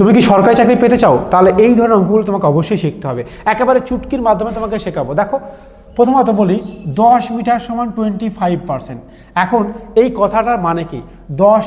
তুমি কি সরকারি চাকরি পেতে চাও, তাহলে এই ধরনের অঙ্কগুলো তোমাকে অবশ্যই শিখতে হবে। একেবারে চুটকির মাধ্যমে তোমাকে শেখাবো। দেখো প্রথমত বলি 10 মিটার সমান 25%। এখন এই কথাটার মানে কি? 10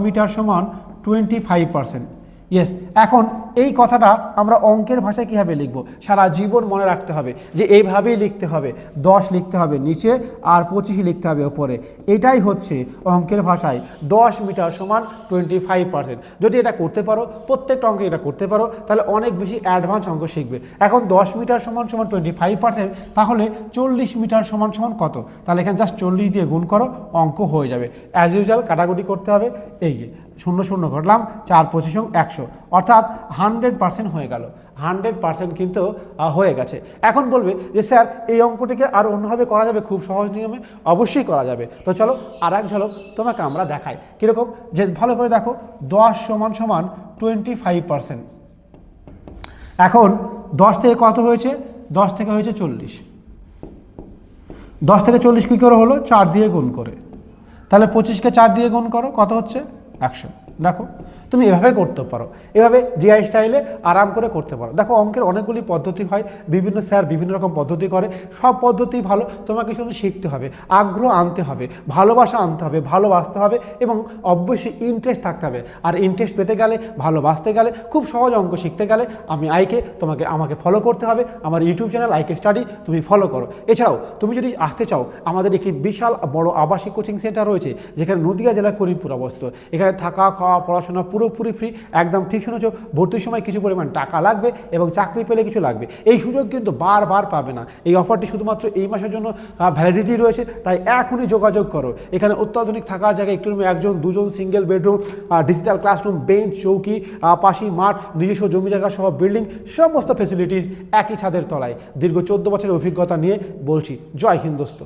মিটার সমান 25%। ইয়েস, এখন এই কথাটা আমরা অঙ্কের ভাষায় কীভাবে লিখব? সারা জীবন মনে রাখতে হবে যে এইভাবেই লিখতে হবে, 10 লিখতে হবে নিচে আর 25 লিখতে হবে ওপরে। এটাই হচ্ছে অঙ্কের ভাষায় 10 মিটার সমান 25%। যদি এটা করতে পারো, প্রত্যেকটা অঙ্কে এটা করতে পারো, তাহলে অনেক বেশি অ্যাডভান্স অঙ্ক শিখবে। এখন 10 মিটার সমান সমান 25%, তাহলে 40 মিটার সমান সমান কত? তাহলে এখানে জাস্ট 40 দিয়ে গুণ করো, অঙ্ক হয়ে যাবে। অ্যাজ ইউজুয়াল কাটাকুটি করতে হবে। এই যে 0 ঘটলাম, 4 25 100, অর্থাৎ 100% হয়ে গেল। 100% কিন্তু হয়ে গেছে। এখন বলবে যে স্যার এই অঙ্কটিকে আর অন্যভাবে করা যাবে? খুব সহজ নিয়মে অবশ্যই করা যাবে। তো চলো আর এক ঝলক তোমাকে আমরা দেখাই কীরকম। যে ভালো করে দেখো, 10 সমান সমান 25%। এখন 10 থেকে কত হয়েছে? 10 থেকে হয়েছে 40। 10 থেকে 40 কী করে হলো? 4 দিয়ে গুণ করে। তাহলে 25কে 4 দিয়ে গুণ করো, কত হচ্ছে? 100। দেখো তুমি এভাবে করতে পারো, এভাবে জিআই স্টাইলে আরাম করে করতে পারো। দেখো অঙ্কের অনেকগুলি পদ্ধতি হয়, বিভিন্ন স্যার বিভিন্ন রকম পদ্ধতি করে, সব পদ্ধতি ভালো, তোমাকে শুধু শিখতে হবে, আগ্রহ আনতে হবে, ভালোবাসা আনতে হবে, ভালোবাসতে হবে এবং অবশ্যই ইন্টারেস্ট থাকতে হবে। আর ইন্টারেস্ট পেতে গেলে, ভালোবাসতে গেলে, খুব সহজ অঙ্ক শিখতে গেলে আমি আইকে আমাকে ফলো করতে হবে। আমার ইউটিউব চ্যানেল আইকে স্টাডি তুমি ফলো করো। এছাড়াও তুমি যদি আসতে চাও, আমাদের একটি বিশাল বড় আবাসিক কোচিং সেন্টার রয়েছে, যেখানে নদিয়া জেলার করিমপুর অবস্থিত। এখানে থাকা, খাওয়া, পড়াশোনা পুরোপুরি ফ্রি। একদম ঠিক শুনেছো, ভর্তির সময় কিছু পরিমাণ টাকা লাগবে এবং চাকরি পেলে কিছু লাগবে। এই সুযোগ কিন্তু বারবার পাবে না। এই অফারটি শুধুমাত্র এই মাসের জন্য ভ্যালিডিটি রয়েছে, তাই এখনই যোগাযোগ করো। এখানে অত্যাধুনিক থাকার জায়গায়, একটি রুমে 1 জন 2 জন, single bedroom, digital classroom, bench, চৌকি, পাশি মাঠ, নিজস্ব জমি জায়গা সহ বিল্ডিং, সমস্ত ফেসিলিটিস একই ছাদের তলায়। দীর্ঘ 14 বছরের অভিজ্ঞতা নিয়ে বলছি, জয় হিন্দ দোস্ত।